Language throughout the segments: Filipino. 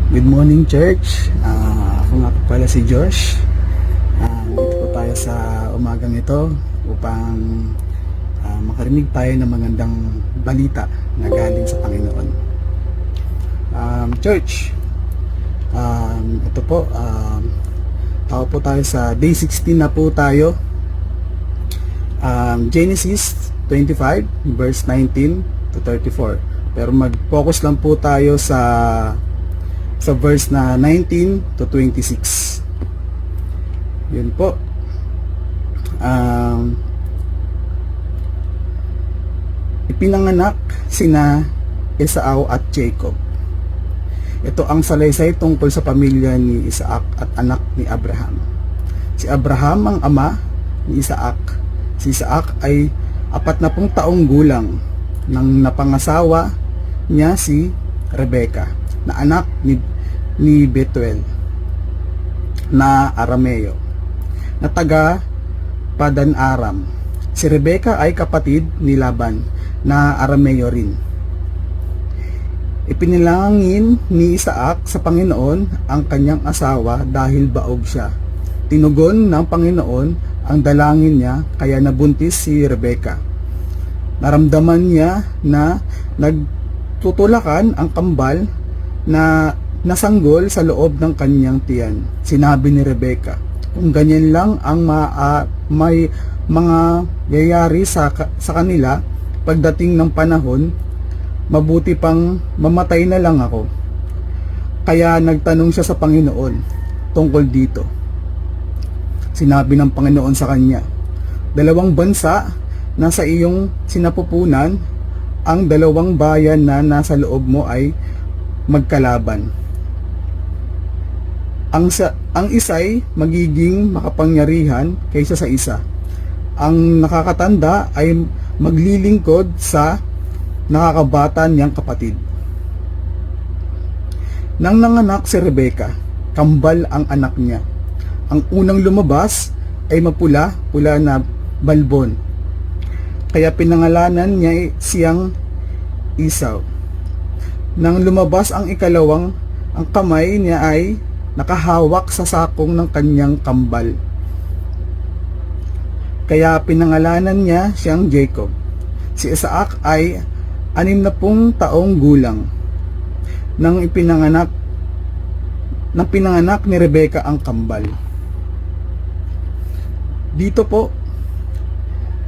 Good morning, church. Ako nga po pala si Josh. Dito po tayo sa umagang ito upang makarinig tayo ng magandang balita na galing sa Panginoon. Church, ito po, tao po tayo sa day 16 na po tayo. Genesis 25 verse 19 to 34. Pero mag-focus lang po tayo sa verse na 19 to 26. Yun po. Ipinanganak sina Esau at Jacob. Ito ang salaysay tungkol sa pamilya ni Isaac at anak ni Abraham. Si Abraham ang ama ni Isaac. Si Isaac ay 40 taong gulang nang napangasawa niya si Rebecca, na anak ni Betuel na Arameo, na taga Padan Aram. Si Rebecca ay kapatid ni Laban na Arameo rin. Ipinalangin ni Isaac sa Panginoon ang kanyang asawa dahil baog siya. Tinugon ng Panginoon ang dalangin niya, kaya nabuntis si Rebecca. Naramdaman niya na nagtutulakan ang kambal na nasanggol sa loob ng kanyang tiyan. Sinabi ni Rebecca, kung ganyan lang ang may mga yayari sa kanila pagdating ng panahon, mabuti pang mamatay na lang ako. Kaya nagtanong siya sa Panginoon tungkol dito. Sinabi ng Panginoon sa kanya, 2 bansa na sa iyong sinapupunan, ang 2 bayan na nasa loob mo ay magkalaban. Ang isa'y magiging makapangyarihan kaysa sa isa. Ang nakakatanda ay maglilingkod sa nakakabata niyang kapatid. Nang nanganak si Rebecca, kambal ang anak niya. Ang unang lumabas ay mapula-pula na balbon. Kaya pinangalanan niya siyang Esau. Nang lumabas ang ikalawang, ang kamay niya ay nakahawak sa sakong ng kanyang kambal. Kaya pinangalanan niya siyang Jacob. Si Isaac ay 60 taong gulang nang pinanganak ni Rebecca ang kambal. Dito po,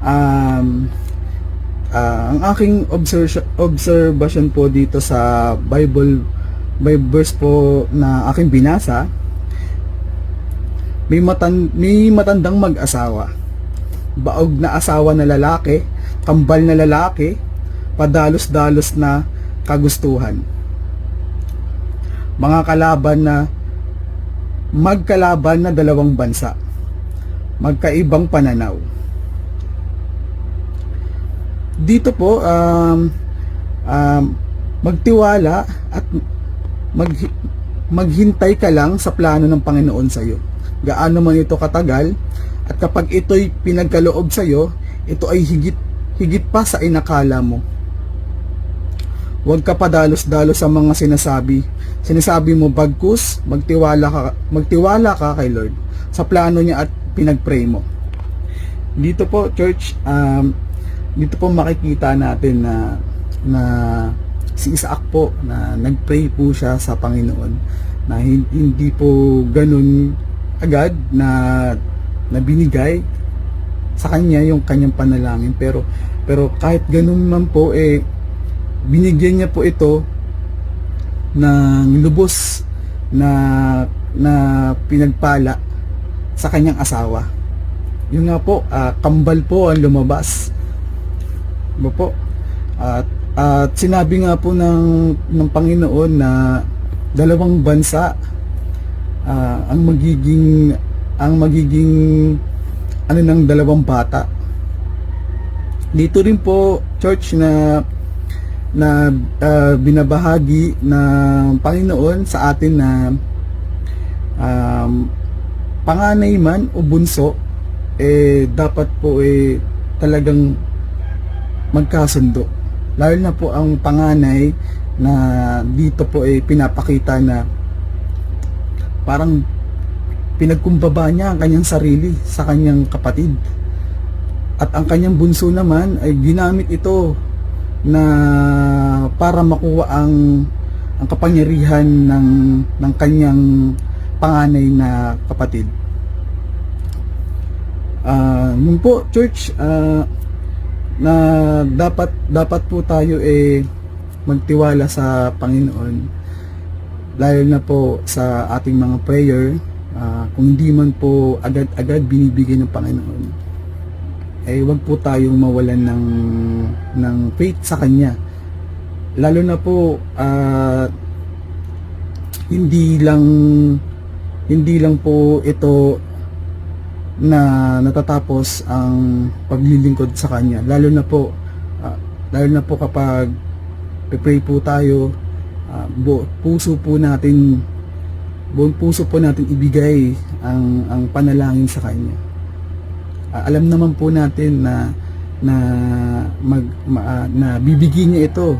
ang aking observation po dito sa Bible verse po na aking binasa, may matandang mag-asawa, baog na asawa na lalaki, kambal na lalaki, padalos-dalos na kagustuhan. Mga magkalaban na 2 bansa, magkaibang pananaw. Dito po, magtiwala at maghintay ka lang sa plano ng Panginoon sa iyo. Gaano man ito katagal, at kapag ito'y pinagkaloob sa iyo, ito ay higit pa sa inakala mo. Huwag ka padalos-dalos sa mga sinasabi mo, bagkus magtiwala ka kay Lord sa plano niya at pinagpray mo. Dito po, church, dito po makikita natin na si Isaac po, na nagpray po siya sa Panginoon, na hindi po ganun agad na binigay sa kanya yung kanyang panalangin, pero kahit ganun man po, binigyan niya po ito ng lubos na pinagpala sa kanyang asawa. Yun nga po, kambal po ang lumabas. Diba po? At sinabi nga po ng Panginoon na 2 bansa ang magiging ng 2 bata. Dito rin po, church, na binabahagi ng Panginoon sa atin na panganay man o bunso, dapat po talagang magkasundo. Lalo na po ang panganay, na dito po pinapakita na Parang pinagkumbaba niya ang kanyang sarili sa kanyang kapatid. At ang kanyang bunso naman ay ginamit ito na para makuha ang kapangyarihan ng kanyang panganay na kapatid. Yun po, church, na dapat po tayo magtiwala sa Panginoon, lalo na po sa ating mga prayer. Kung hindi man po agad-agad binibigay ng Panginoon, wag po tayong mawalan ng faith sa Kanya. Lalo na po hindi lang po ito na natatapos ang paglilingkod sa Kanya. Lalo na po kapag pray po tayo, buong puso po natin ibigay ang panalangin sa Kanya. Alam naman po natin na bibigyan niya ito.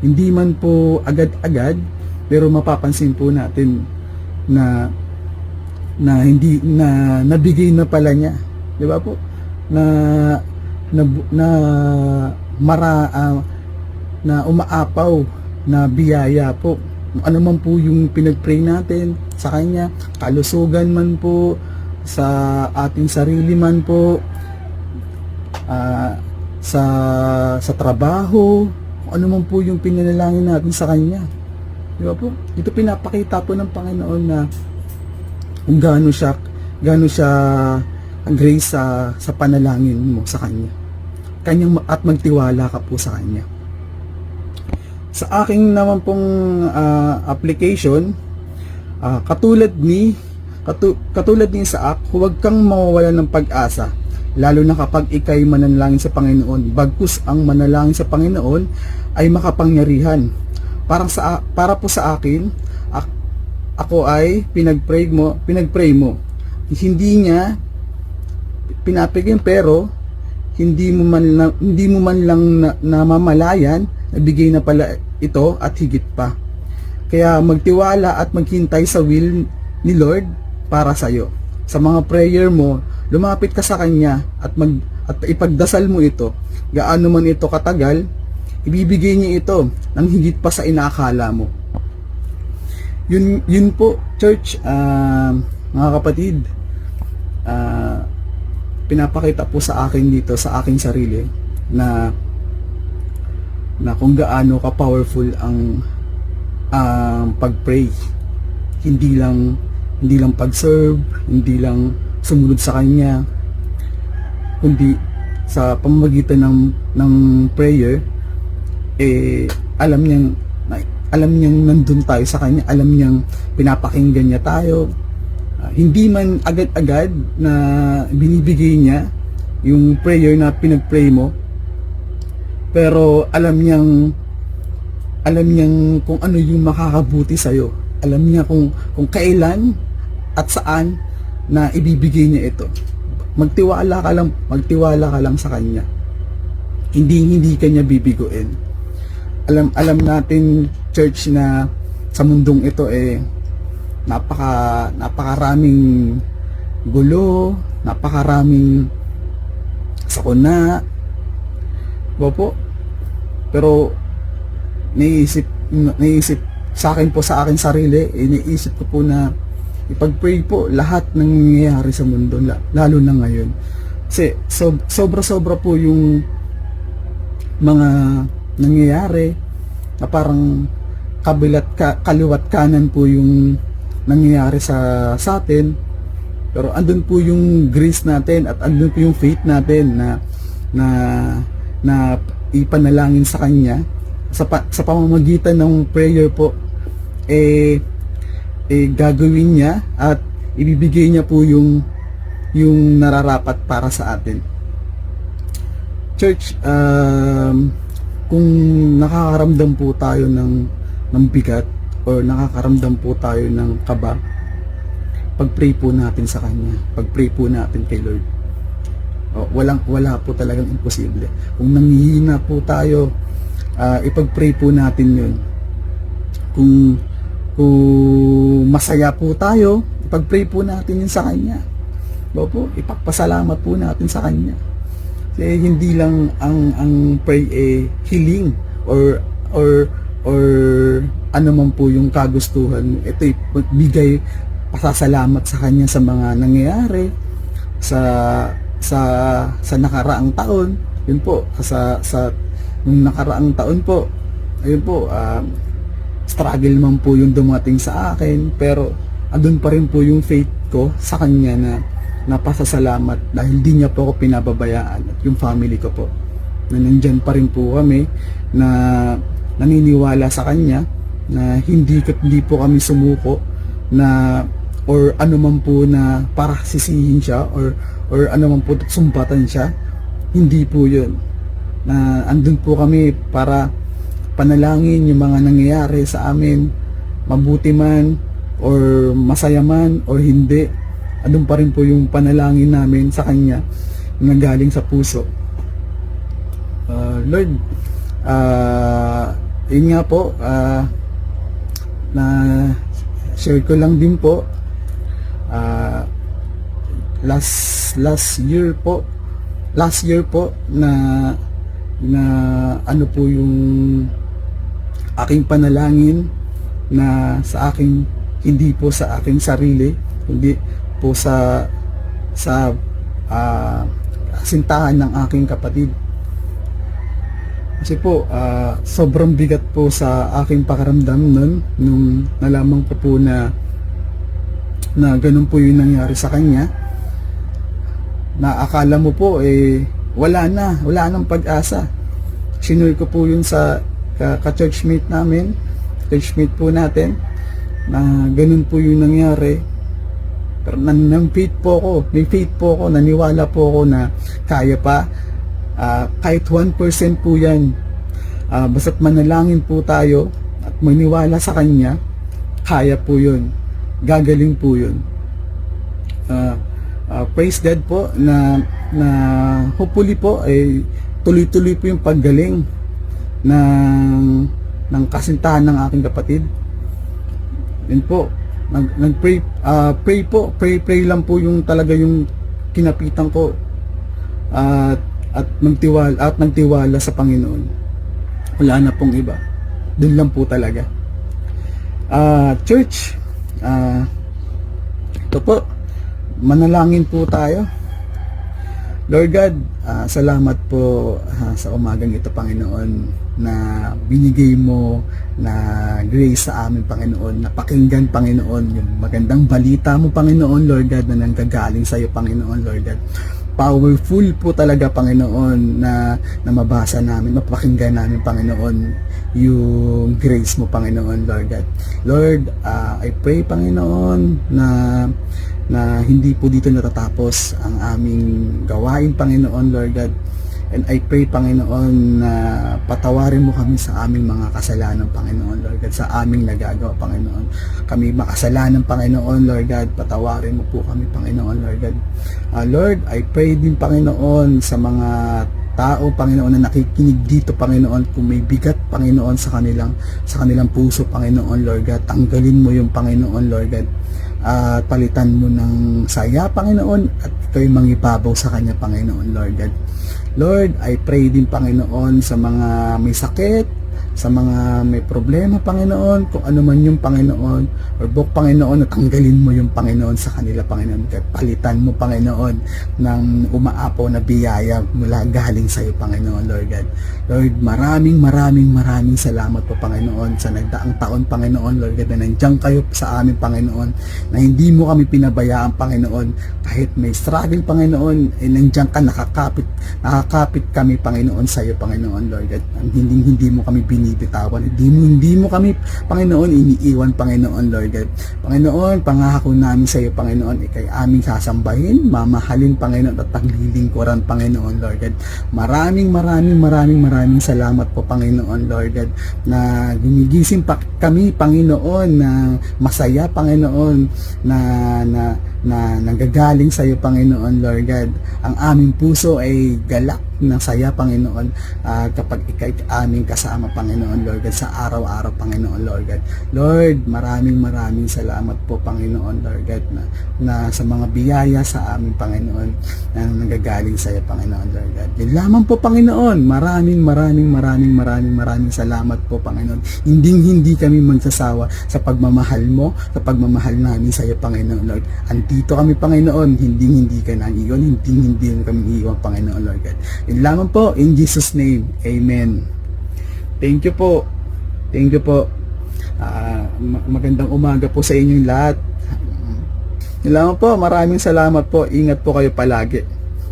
Hindi man po agad-agad, pero mapapansin po natin na nabigay na pala niya, di ba po, na umaapaw na biyaya po. Ano man po yung pinagpray natin sa Kanya, kalusugan man po, sa ating sarili man po, sa trabaho, ano man po yung pinanalangin natin sa Kanya, di ba po? Ito pinapakita po ng Panginoon na kung gaano siya ang grace sa panalangin mo sa Kanya. At magtiwala ka po sa Kanya. Sa aking naman pong application, katulad ni Isaac, huwag kang mawawalan ng pag-asa, lalo na kapag ikay manalangin sa Panginoon. Bagkus ang manalangin sa Panginoon ay makapangyarihan. Para po sa akin, ako ay pinagpray mo. Hindi niya pinapigyan, pero hindi mo man lang namamalayan, nabigay na pala ito at higit pa. Kaya magtiwala at maghintay sa will ni Lord para sa iyo. Sa mga prayer mo, lumapit ka sa Kanya at ipagdasal mo ito. Gaano man ito katagal, ibibigay niya ito ng higit pa sa inaakala mo. Yun po, church, mga kapatid, pinapakita po sa akin dito, sa aking sarili, na kung gaano ka powerful ang pag-pray. Hindi lang pag-serve, hindi lang sumunod sa Kanya, kundi sa pamamagitan ng prayer, alam niyang nandun tayo sa Kanya, alam niyang pinapakinggan niya tayo. Hindi man agad-agad na binibigay niya yung prayer na pinag-pray mo, pero alam niyang kung ano yung makakabuti sa'yo. Alam niya kung kailan at saan na ibibigay niya ito. Magtiwala ka lang sa Kanya. Hindi kanya bibiguin. Alam natin, church, na sa mundong ito napakaraming gulo, napakaraming sakuna. Opo. Pero naisip sa akin sarili, iniisip ko po na ipag-pray po lahat ng nangyayari sa mundo, lalo na ngayon. Kasi sobra-sobra po yung mga nangyayari na parang kaliwat kanan po yung nangyayari sa atin. Pero andun po yung grace natin at andun po yung faith natin na ipanalangin sa Kanya sa pamamagitan ng prayer po, gagawin niya at ibibigay niya po yung nararapat para sa atin. Church, kung nakakaramdam po tayo ng bigat o nakakaramdam po tayo ng kaba, pag-pray po natin sa Kanya, pag-pray po natin kay Lord. Wala po talagang imposible. Kung nanghihina po tayo, ipag-pray po natin yun. Kung masaya po tayo, ipag-pray po natin yun sa Kanya. Opo, ipagpasalamat po natin sa Kanya. Kasi hindi lang ang pray hiling or ano man po yung kagustuhan. Ito'y bigay pasasalamat sa Kanya sa mga nangyayari sa nakaraang taon. Yun po, nung nakaraang taon po, ayun po, struggle man po yung dumating sa akin, pero andun pa rin po yung faith ko sa Kanya na napasasalamat dahil di niya po ako pinababayaan, at yung family ko po na nandyan pa rin po kami, na naniniwala sa Kanya, na hindi po kami sumuko na or ano man po na para sisihin siya or ano man po sumpatan siya. Hindi po yun, na andun po kami para panalangin yung mga nangyayari sa amin, mabuti man or masaya man or hindi. Andun pa rin po yung panalangin namin sa Kanya na galing sa puso. Lord, yun nga po, na share ko lang din po, last year po na ano po yung aking panalangin, na sa aking, hindi po sa aking sarili, hindi po sa kasintahan ng aking kapatid. Kasi po sobrang bigat po sa aking pakiramdam nung nalaman ko po na ganun po yung nangyari sa kanya, na akala mo po wala nang pag-asa. Sinure ko po yun sa ka-churchmate namin, churchmate po natin, na ganun po yung nangyari. Pero may faith po ako, naniwala po ako na kaya pa, kahit 1% po yan, basta't manalangin po tayo at maniwala sa Kanya, kaya po yun, gagaling po yun. Praise God po na hopefully po ay tuloy-tuloy po yung paggaling ng kasintahan ng aking kapatid. Yun po, pray lang po yung talaga yung kinapitan ko, at nagtiwala sa Panginoon. Wala na pong iba, dun lang po talaga. Church, ito po, manalangin po tayo. Lord God, salamat po sa umagang ito, Panginoon, na binigay mo na grace sa amin, Panginoon, na pakinggan, Panginoon, yung magandang balita mo, Panginoon, Lord God, na nanggagaling sa iyo, Panginoon, Lord God. Powerful po talaga, Panginoon, na mabasa namin, mapakinggan namin, Panginoon, yung grace mo, Panginoon, Lord God. Lord, I pray, Panginoon, na hindi po dito natatapos ang aming gawain, Panginoon, Lord God. And I pray, Panginoon, na patawarin mo kami sa aming mga kasalanan, Panginoon, Lord God, sa aming nagagawa, Panginoon. Kami makasalanan, Panginoon, Lord God, patawarin mo po kami, Panginoon, Lord God. Lord, I pray din, Panginoon, sa mga tao, Panginoon, na nakikinig dito, Panginoon, kung may bigat, Panginoon, sa kanilang puso, Panginoon, Lord God, tanggalin mo yung, Panginoon, Lord God, at palitan mo ng saya, Panginoon, at ito'y mangibabaw sa Kanya, Panginoon, Lord God. Lord, I pray din, Panginoon, sa mga may sakit, sa mga may problema, Panginoon, kung ano man yung, Panginoon, or book, Panginoon, at tanggalin mo yung, Panginoon, sa kanila, Panginoon, at palitan mo, Panginoon, ng umaapaw na biyaya mula galing sa iyo, Panginoon, Lord God. Lord, maraming salamat po, Panginoon, sa nagdaang taon, Panginoon, Lord God, na nandiyan kayo sa amin, Panginoon, na hindi mo kami pinabayaan, Panginoon, kahit may struggle, Panginoon, nandiyan ka, nakakapit kami, Panginoon, sa iyo, Panginoon, Lord God. Hindi mo kami binibitawan, hindi mo kami, Panginoon, iniiwan, Panginoon, Lord God. Panginoon, pangako namin sa iyo, Panginoon, ikay aming sasambahin, mamahalin, Panginoon, at taglilingkuran, Panginoon, Lord God. Maraming salamat po, Panginoon, Lord God, na ginigising pa kami, Panginoon, na masaya, Panginoon, na na nanggagaling sa iyo, Panginoon, Lord God. Ang aming puso ay galak ng saya, Panginoon, kapag ikay aming kasama, Panginoon, Lord God, sa araw-araw, Panginoon, Lord God. Lord, maraming salamat po, Panginoon, Lord God, na sa mga biyaya sa aming, Panginoon, na nanggagaling sa iyo, Panginoon, Lord God. Yun lamang po, Panginoon. Maraming salamat po, Panginoon. Hindi kami magsasawa sa pagmamahal mo, sa pagmamahal namin sa iyo, Panginoon, Lord. Andito kami, Panginoon. Hindi ka nang iyon. Hindi kami iiwan, Panginoon, Lord God. Yun lamang po, in Jesus' name, amen. Thank you po. Magandang umaga po sa inyong lahat. Yun lamang po, maraming salamat po. Ingat po kayo palagi.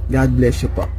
God bless you po.